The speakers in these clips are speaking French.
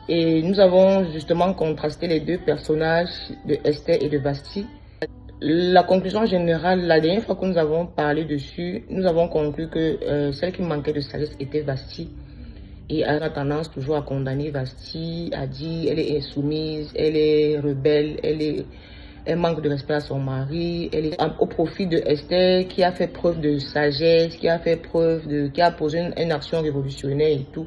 Et nous avons justement contrasté les deux personnages de Esther et de Vasti. La conclusion générale, la dernière fois que nous avons parlé dessus, nous avons conclu que celle qui manquait de sagesse était Vasti. Et elle a tendance toujours à condamner Vasti, à dire elle est insoumise, elle est rebelle, elle manque de respect à son mari, elle est au profit de Esther qui a fait preuve de sagesse, qui a posé une action révolutionnaire et tout.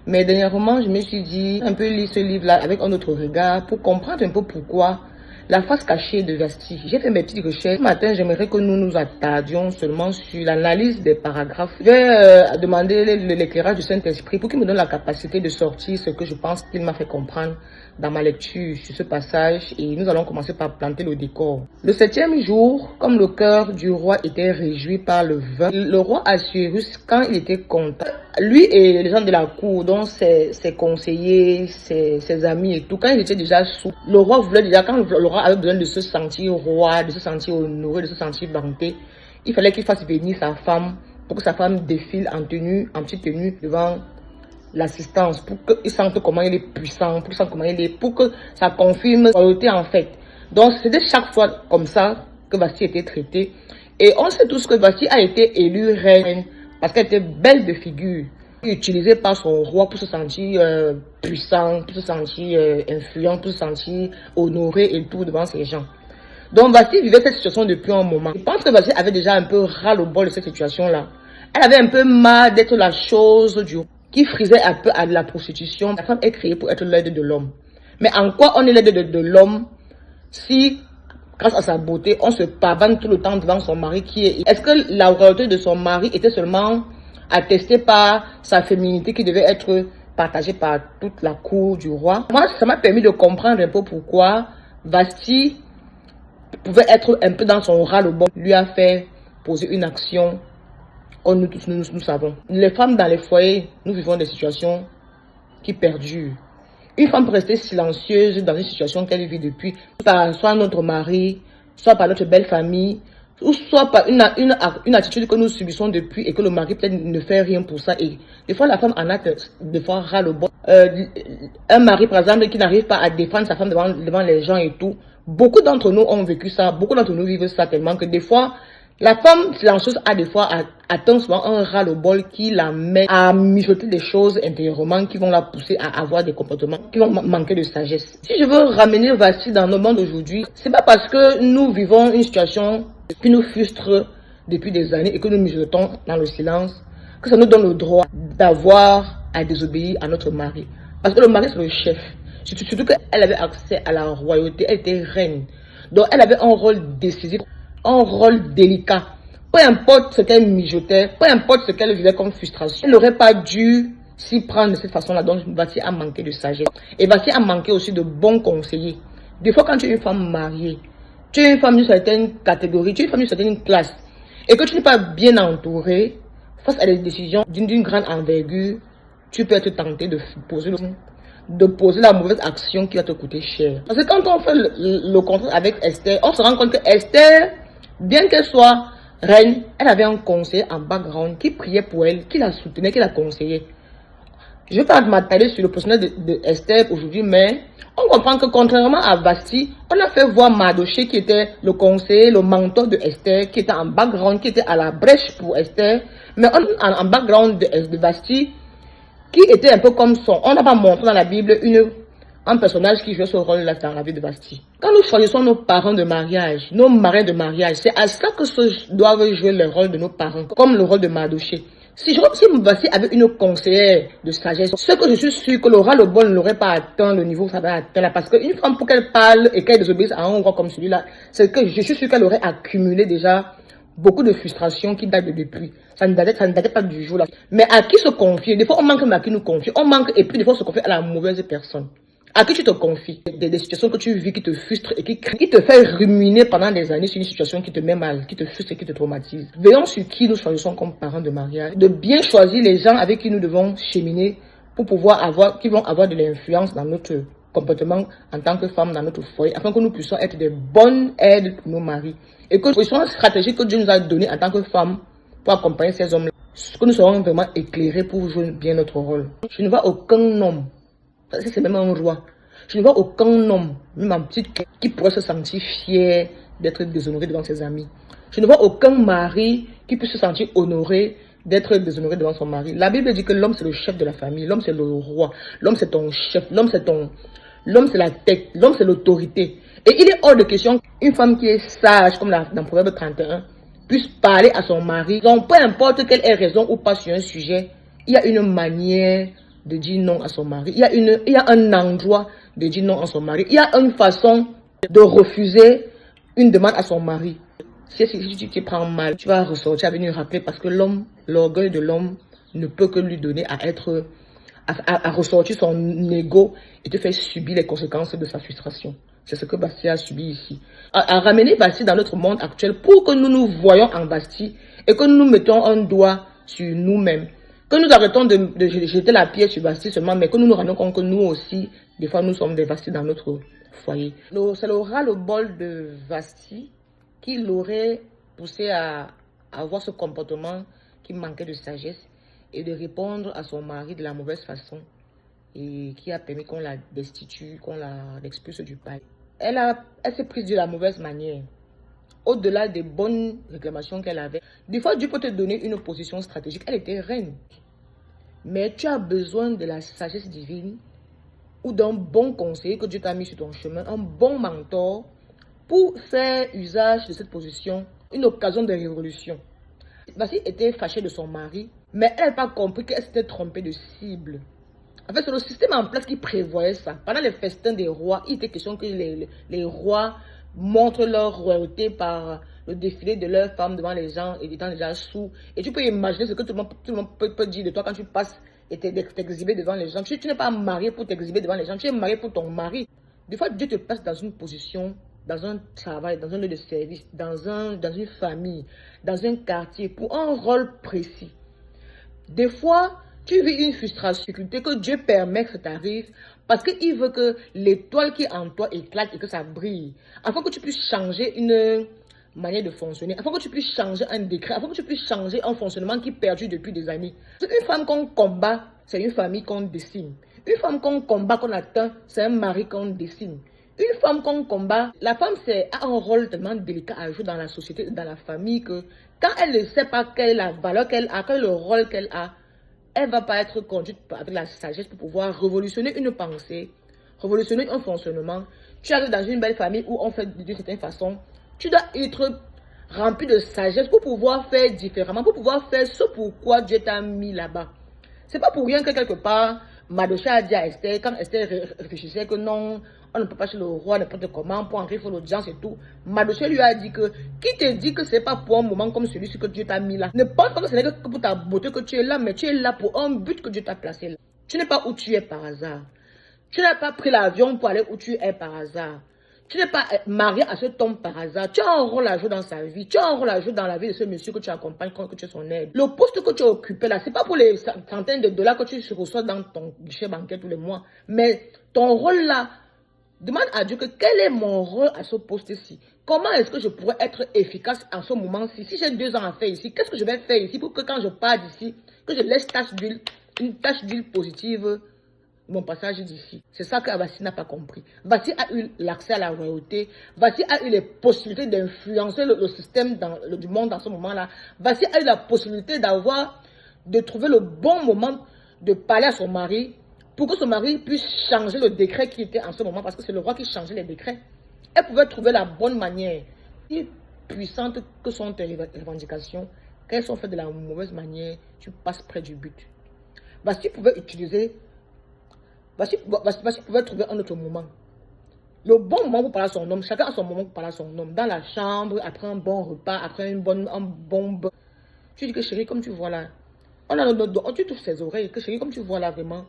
Mais dernièrement, je me suis dit, un peu lire ce livre-là avec un autre regard pour comprendre un peu pourquoi la face cachée de Vasti. J'ai fait mes petites recherches. Ce matin, j'aimerais que nous nous attardions seulement sur l'analyse des paragraphes. Je vais demander l'éclairage du Saint-Esprit pour qu'il me donne la capacité de sortir ce que je pense qu'il m'a fait comprendre dans ma lecture sur ce passage. Et nous allons commencer par planter le décor. Le 7e jour, comme le cœur du roi était réjoui par le vin, le roi Assuérus, quand il était content, lui et les gens de la cour, dont ses conseillers, ses amis et tout, quand ils étaient déjà sous, le roi voulait déjà, quand le roi avait besoin de se sentir roi, de se sentir honoré, de se sentir vanté, il fallait qu'il fasse venir sa femme pour que sa femme défile en petite tenue devant l'assistance, pour qu'il sente comment il est puissant, pour que ça confirme sa royauté en fait. Donc c'était chaque fois comme ça que Vasti était traitée. Et on sait tous que Vasti a été élue reine parce qu'elle était belle de figure, utilisée par son roi pour se sentir puissant, pour se sentir influent, pour se sentir honoré et tout devant ses gens. Donc Vasti vivait cette situation depuis un moment. Je pense que Vasti avait déjà un peu ras-le-bol de cette situation-là. Elle avait un peu marre d'être la chose du qui frisait un peu à la prostitution. La femme est créée pour être l'aide de l'homme. Mais en quoi on est l'aide de l'homme si, grâce à sa beauté, on se pavane tout le temps devant son mari qui est... Est-ce que la royauté de son mari était seulement attestée par sa féminité qui devait être partagée par toute la cour du roi? Moi, ça m'a permis de comprendre un peu pourquoi Vasti pouvait être un peu dans son ras-le-bol. Lui a fait poser une action. Comme nous tous, nous savons. Les femmes dans les foyers, nous vivons des situations qui perdurent. Une femme peut rester silencieuse dans une situation qu'elle vit depuis, par soit notre mari, soit par notre belle famille, ou soit par une attitude que nous subissons depuis et que le mari peut-être ne fait rien pour ça. Et des fois, la femme en a des fois ras le bol. Un mari, par exemple, qui n'arrive pas à défendre sa femme devant les gens et tout. Beaucoup d'entre nous ont vécu ça, beaucoup d'entre nous vivent ça tellement que des fois, la femme silencieuse a des fois atteint souvent un ras-le-bol qui la met à mijoter des choses intérieurement qui vont la pousser à avoir des comportements qui vont manquer de sagesse. Si je veux ramener Vasti dans nos mondes d'aujourd'hui, c'est pas parce que nous vivons une situation qui nous frustre depuis des années et que nous mijotons dans le silence que ça nous donne le droit d'avoir à désobéir à notre mari. Parce que le mari c'est le chef. Surtout qu'elle avait accès à la royauté, elle était reine. Donc elle avait un rôle décisif. Un rôle délicat. Peu importe ce qu'elle mijotait, peu importe ce qu'elle vivait comme frustration, elle n'aurait pas dû s'y prendre de cette façon-là. Donc, Vasti a manqué de sagesse. Et Vasti a manqué aussi de bons conseillers. Des fois, quand tu es une femme mariée, tu es une femme d'une certaine catégorie, tu es une femme d'une certaine classe, et que tu n'es pas bien entourée, face à des décisions d'une grande envergure, tu peux être tenté de poser la mauvaise action qui va te coûter cher. Parce que quand on fait le contrat avec Esther, on se rend compte que Esther, bien qu'elle soit reine, elle avait un conseiller en background qui priait pour elle, qui la soutenait, qui la conseillait. Je ne vais pas m'attarder sur le personnage de Esther aujourd'hui, mais on comprend que contrairement à Vasti, on a fait voir Mardoché qui était le conseiller, le mentor de Esther, qui était en background, qui était à la brèche pour Esther. Mais en background de Vasti, qui était un peu comme son... On n'a pas montré dans la Bible un personnage qui jouait ce rôle-là dans la vie de Vasti. Quand nous choisissons nos parents de mariage, nos marraines de mariage, c'est à ça que doivent jouer le rôle de nos parents, comme le rôle de Mardoché. Si Vasti avait une conseillère de sagesse, ce que je suis sûr que le ras-le-bol n'aurait pas atteint le niveau que ça va atteindre. Parce qu'une femme, pour qu'elle parle et qu'elle désobéisse à un roi comme celui-là, c'est que je suis sûr qu'elle aurait accumulé déjà beaucoup de frustrations qui datent de depuis. Ça ne datait pas du jour là. Mais à qui se confier? Des fois, on manque à qui nous confier. On manque et puis des fois, on se confie à la mauvaise personne. À qui tu te confies? Des situations que tu vis qui te frustrent et qui te fait ruminer pendant des années sur une situation qui te met mal, qui te frustre et qui te traumatise. Veillons sur qui nous choisissons comme parents de mariage. De bien choisir les gens avec qui nous devons cheminer pour pouvoir qui vont avoir de l'influence dans notre comportement en tant que femme dans notre foyer, afin que nous puissions être des bonnes aides pour nos maris. Et que nous soyons une stratégie que Dieu nous a donnée en tant que femme pour accompagner ces hommes-là. Que nous serons vraiment éclairés pour jouer bien notre rôle. Je ne vois aucun homme C'est même un roi. Je ne vois aucun homme, même un petit, qui pourrait se sentir fier d'être déshonoré devant ses amis. Je ne vois aucun mari qui puisse se sentir honoré d'être déshonoré devant son mari. La Bible dit que l'homme c'est le chef de la famille, l'homme c'est le roi, l'homme c'est ton chef, l'homme c'est la tête, l'homme c'est l'autorité. Et il est hors de question qu'une femme qui est sage, comme dans Proverbe 31, puisse parler à son mari. Donc, peu importe quelle est raison ou pas sur un sujet, il y a une manière de dire non à son mari. Il y a un endroit de dire non à son mari. Il y a une façon de refuser une demande à son mari. Si tu te prends mal, tu vas ressortir à venir rappeler parce que l'orgueil de l'homme ne peut que lui donner à ressortir son ego et te faire subir les conséquences de sa frustration. C'est ce que Bastille a subi ici. À ramener Bastille dans notre monde actuel pour que nous nous voyons en Bastille et que nous mettons un doigt sur nous-mêmes. Que nous arrêtons de jeter la pierre sur Bastille seulement, mais que nous nous rendons compte que nous aussi, des fois, nous sommes des Bastilles dans notre foyer. C'est le ras-le-bol de Bastille qui l'aurait poussé à avoir ce comportement qui manquait de sagesse et de répondre à son mari de la mauvaise façon et qui a permis qu'on la destitue, qu'on l'expulse du palais. Elle s'est prise de la mauvaise manière. Au-delà des bonnes réclamations qu'elle avait, des fois Dieu peut te donner une position stratégique. Elle était reine. Mais tu as besoin de la sagesse divine ou d'un bon conseiller que Dieu t'a mis sur ton chemin, un bon mentor pour faire usage de cette position, une occasion de révolution. Bastille était fâchée de son mari, mais elle n'a pas compris qu'elle s'était trompée de cible. En fait, c'est le système en place qui prévoyait ça. Pendant les festins des rois, il était question que les rois montrent leur royauté par le défilé de leurs femmes devant les gens et étant déjà sous. Et tu peux imaginer ce que tout le monde peut dire de toi quand tu passes et t'exhiber devant les gens. Tu n'es pas marié pour t'exhiber devant les gens, tu es marié pour ton mari. Des fois, Dieu te place dans une position, dans un travail, dans un lieu de service, dans une famille, dans un quartier, pour un rôle précis. Des fois, tu vis une frustration que Dieu permet que ça t'arrive parce qu'il veut que l'étoile qui est en toi éclate et que ça brille. Afin que tu puisses changer une manière de fonctionner, afin que tu puisses changer un décret, afin que tu puisses changer un fonctionnement qui perdure depuis des années. Une femme qu'on combat, c'est une famille qu'on dessine. Une femme qu'on combat, qu'on atteint, c'est un mari qu'on dessine. Une femme qu'on combat, la femme a un rôle tellement délicat à jouer dans la société, dans la famille, que quand elle ne sait pas quelle est la valeur qu'elle a, quel est le rôle qu'elle a, elle ne va pas être conduite avec la sagesse pour pouvoir révolutionner une pensée, révolutionner un fonctionnement. Tu arrives dans une belle famille où on fait d'une certaine façon, tu dois être rempli de sagesse pour pouvoir faire différemment, pour pouvoir faire ce pourquoi Dieu t'a mis là-bas. C'est pas pour rien que quelque part, Mardochée a dit à Esther, quand Esther réfléchissait que non, on ne peut pas chez le roi n'importe comment pour entrer pour l'audience et tout. Mardochée lui a dit que, qui te dit que c'est pas pour un moment comme celui-ci que Dieu t'a mis là? Ne pense pas que ce n'est que pour ta beauté que tu es là, mais tu es là pour un but que Dieu t'a placé là. Tu n'es pas où tu es par hasard. Tu n'as pas pris l'avion pour aller où tu es par hasard. Tu n'es pas marié à cet homme par hasard. Tu as un rôle à jouer dans sa vie. Tu as un rôle à jouer dans la vie de ce monsieur que tu accompagnes quand tu es son aide. Le poste que tu as occupé là, c'est pas pour les centaines de dollars que tu reçois dans ton guichet bancaire tous les mois. Mais ton rôle là, demande à Dieu que quel est mon rôle à ce poste-ci. Comment est-ce que je pourrais être efficace en ce moment-ci? Si j'ai 2 ans à faire ici, qu'est-ce que je vais faire ici pour que quand je pars d'ici, que je laisse une tache d'huile positive mon passage d'ici. C'est ça que Bastille n'a pas compris. Bastille a eu l'accès à la royauté. Bastille a eu les possibilités d'influencer le système du monde dans ce moment-là. Bastille a eu la possibilité de trouver le bon moment de parler à son mari pour que son mari puisse changer le décret qui était en ce moment, parce que c'est le roi qui changeait les décrets. Elle pouvait trouver la bonne manière. Si puissante que sont tes revendications, qu'elles sont faites de la mauvaise manière, tu passes près du but. Bastille pouvait utiliser Bastille pouvait trouver un autre moment. Le bon moment pour parler à son homme, chacun a son moment pour parler à son homme. Dans la chambre, après un bon repas, après un bon bain. Tu dis que chérie, comme tu vois là, tu touches ses oreilles, que chérie, comme tu vois là vraiment.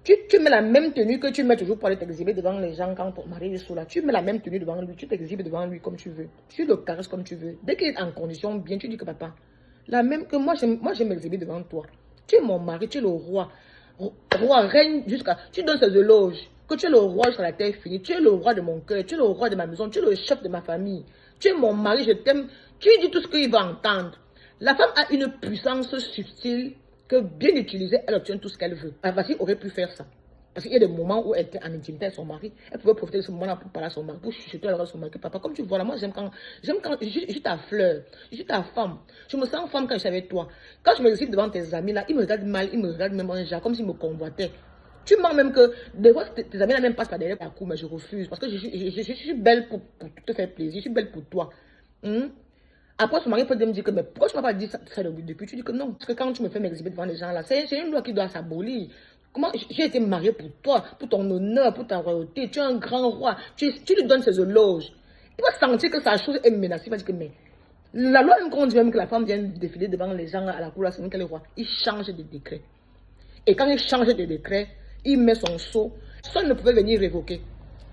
Tu mets la même tenue que tu mets toujours pour aller t'exhiber devant les gens quand ton mari est sous là. Tu mets la même tenue devant lui, tu t'exhibes devant lui comme tu veux. Tu le caresses comme tu veux. Dès qu'il est en condition bien, tu dis que papa, la même que moi, j'aime m'exhiber devant toi. Tu es mon mari, tu es le roi. Roi, règne jusqu'à... Tu donnes ces éloges. Que tu es le roi jusqu'à la terre finie. Tu es le roi de mon cœur. Tu es le roi de ma maison. Tu es le chef de ma famille. Tu es mon mari, je t'aime. Tu dis tout ce qu'il va entendre. La femme a une puissance subtile que bien utilisée, elle obtient tout ce qu'elle veut. Bastille aurait pu faire ça. Parce qu'il y a des moments où elle était en intimité avec son mari. Elle pouvait profiter de ce moment-là pour parler à son mari, pour chuchoter à son mari. Papa, comme tu vois là, moi j'aime quand je suis ta fleur, je suis ta femme. Je me sens femme quand je suis avec toi. Quand je me récite devant tes amis là, ils me regardent mal, ils me regardent même en genre, comme s'ils me convoitaient. Tu mens même que des fois tes amis là même passent par derrière ta cour, mais je refuse. Parce que je suis belle pour te faire plaisir, je suis belle pour toi. Après, son mari peut me dire que, mais pourquoi tu ne m'as pas dit ça depuis? Tu dis que non. Parce que quand tu me fais m'exhiber devant les gens là, c'est une loi qui doit s'abolir. Comment j'ai été mariée pour toi, pour ton honneur, pour ta royauté. Tu es un grand roi. Tu lui donnes ses éloges. Il va sentir que sa chose est menacée. Il va dire que, mais la loi même qu'on dit même que la femme vient défiler devant les gens à la cour, c'est même qu'elle est roi. Il change de décret. Et quand il change de décret, il met son sceau. Seul ne pouvait venir révoquer.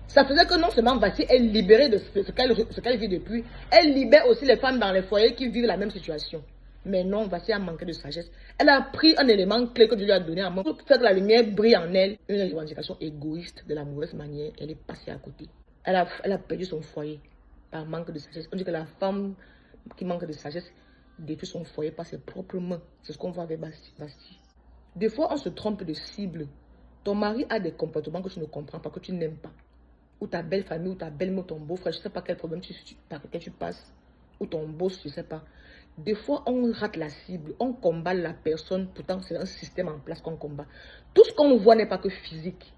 Ça faisait que non seulement Vati est libérée de ce qu'elle vit depuis, elle libère aussi les femmes dans les foyers qui vivent la même situation. Mais non, Vati a manqué de sagesse. Elle a pris un élément clé que Dieu lui a donné à moi pour faire que la lumière brille en elle. Une revendication égoïste de la mauvaise manière, elle est passée à côté. Elle a perdu son foyer par manque de sagesse. On dit que la femme qui manque de sagesse détruit son foyer par ses propres mains. C'est ce qu'on voit avec Vati. Des fois, on se trompe de cible. Ton mari a des comportements que tu ne comprends pas, que tu n'aimes pas. Ou ta belle famille, ou ta belle-mère, ou ton beau-frère, je ne sais pas quel problème par lequel tu passes. Ou ton boss, je ne sais pas. Des fois, on rate la cible, on combat la personne, pourtant c'est un système en place qu'on combat. Tout ce qu'on voit n'est pas que physique.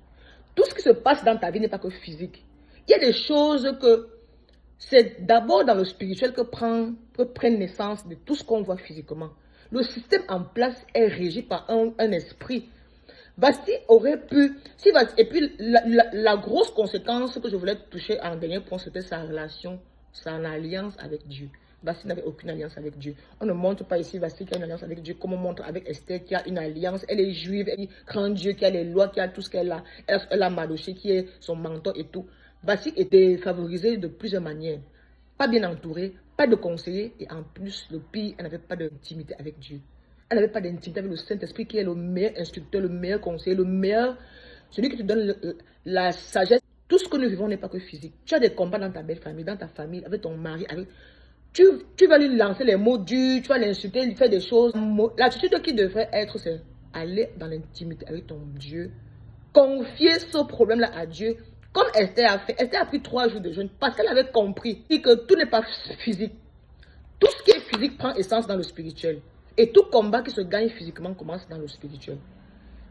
Tout ce qui se passe dans ta vie n'est pas que physique. Il y a des choses que c'est d'abord dans le spirituel que prennent naissance de tout ce qu'on voit physiquement. Le système en place est régi par un esprit. Vasti aurait pu, et puis la grosse conséquence que je voulais toucher en dernier point, c'était sa relation, son alliance avec Dieu. Vasti n'avait aucune alliance avec Dieu. On ne montre pas ici Vasti qui a une alliance avec Dieu, comme on montre avec Esther qui a une alliance. Elle est juive, elle est grand Dieu qui a les lois, qui a tout ce qu'elle a. Elle a Madoché qui est son mentor et tout. Vasti était favorisée de plusieurs manières. Pas bien entourée, pas de conseillers et en plus, le pire, elle n'avait pas d'intimité avec Dieu. Elle n'avait pas d'intimité avec le Saint-Esprit qui est le meilleur instructeur, le meilleur conseiller, le meilleur, celui qui te donne la sagesse. Tout ce que nous vivons n'est pas que physique. Tu as des combats dans ta belle famille, dans ta famille, avec ton mari. Tu vas lui lancer les mots durs, tu vas l'insulter, lui faire des choses. L'attitude qui devrait être, c'est aller dans l'intimité avec ton Dieu. Confier ce problème-là à Dieu. Comme Esther a fait. Esther a pris 3 jours de jeûne parce qu'elle avait compris que tout n'est pas physique. Tout ce qui est physique prend essence dans le spirituel. Et tout combat qui se gagne physiquement commence dans le spirituel.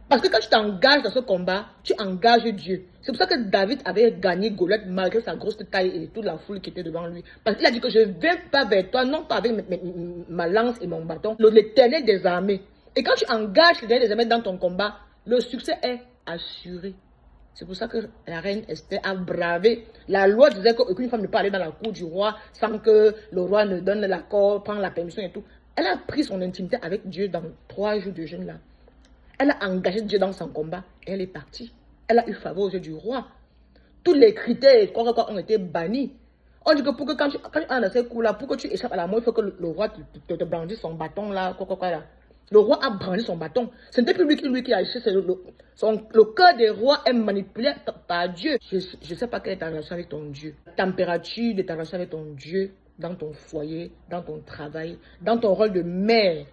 Parce que quand tu t'engages dans ce combat, tu engages Dieu. C'est pour ça que David avait gagné Goliath malgré sa grosse taille et toute la foule qui était devant lui. Parce qu'il a dit que je ne viens pas vers toi, non pas avec ma lance et mon bâton, l'Éternel des armées. Et quand tu engages l'Éternel des armées dans ton combat, le succès est assuré. C'est pour ça que la reine Esther a bravé. La loi disait qu'aucune femme ne peut aller dans la cour du roi sans que le roi ne donne l'accord, prenne la permission et tout. Elle a pris son intimité avec Dieu dans 3 jours de jeûne là. Elle a engagé Dieu dans son combat et elle est partie. Elle a eu faveur aux yeux du roi. Tous les critères et quoi ont été bannis. On dit que pour que quand tu es dans ces coups là, pour que tu échappes à la mort, il faut que le roi te brandisse son bâton là, là. Le roi a brandi son bâton. Ce n'était plus lui qui a agissé, c'est le cœur des rois est manipulé par Dieu. Je ne sais pas quelle est ta relation avec ton Dieu. La température de ta relation avec ton Dieu, dans ton foyer, dans ton travail, dans ton rôle de mère.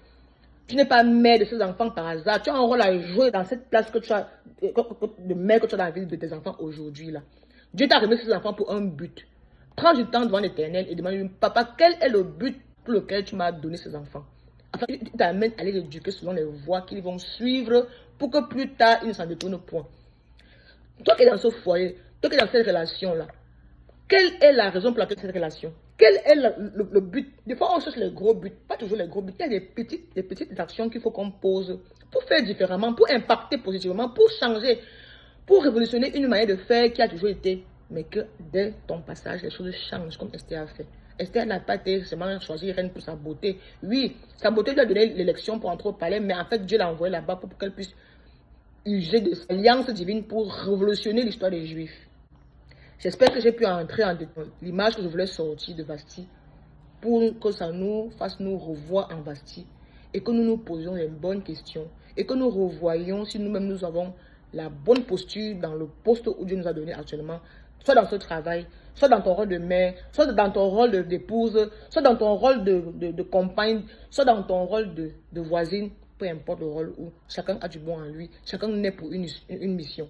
Tu n'es pas mère de ces enfants par hasard. Tu as un rôle à jouer dans cette place que tu as, de mère que tu as dans la vie de tes enfants aujourd'hui là. Dieu t'a remis ces enfants pour un but. Prends du temps devant l'Éternel et demande-lui, papa, quel est le but pour lequel tu m'as donné ces enfants? Afin que tu t'amènes à les éduquer selon les voies qu'ils vont suivre pour que plus tard, ils ne s'en détournent point. Toi qui es dans ce foyer, toi qui es dans cette relation-là, quelle est la raison pour laquelle cette relation? Quel est le but? Des fois, on cherche les gros buts, pas toujours les gros buts. Il y a des petites actions qu'il faut qu'on pose pour faire différemment, pour impacter positivement, pour changer, pour révolutionner une manière de faire qui a toujours été. Mais que dès ton passage, les choses changent comme Esther a fait. Esther n'a pas été seulement choisie reine pour sa beauté. Oui, sa beauté lui a donné l'élection pour entrer au palais, mais en fait, Dieu l'a envoyée là-bas pour qu'elle puisse user de l'alliance divine pour révolutionner l'histoire des Juifs. J'espère que j'ai pu entrer en détail l'image que je voulais sortir de Vasti pour que ça nous fasse nous revoir en Vasti et que nous nous posions les bonnes questions et que nous revoyions si nous-mêmes nous avons la bonne posture dans le poste où Dieu nous a donné actuellement, soit dans ce travail, soit dans ton rôle de mère, soit dans ton rôle d'épouse, soit dans ton rôle de compagne, soit dans ton rôle de voisine, peu importe le rôle où chacun a du bon en lui, chacun naît pour une mission.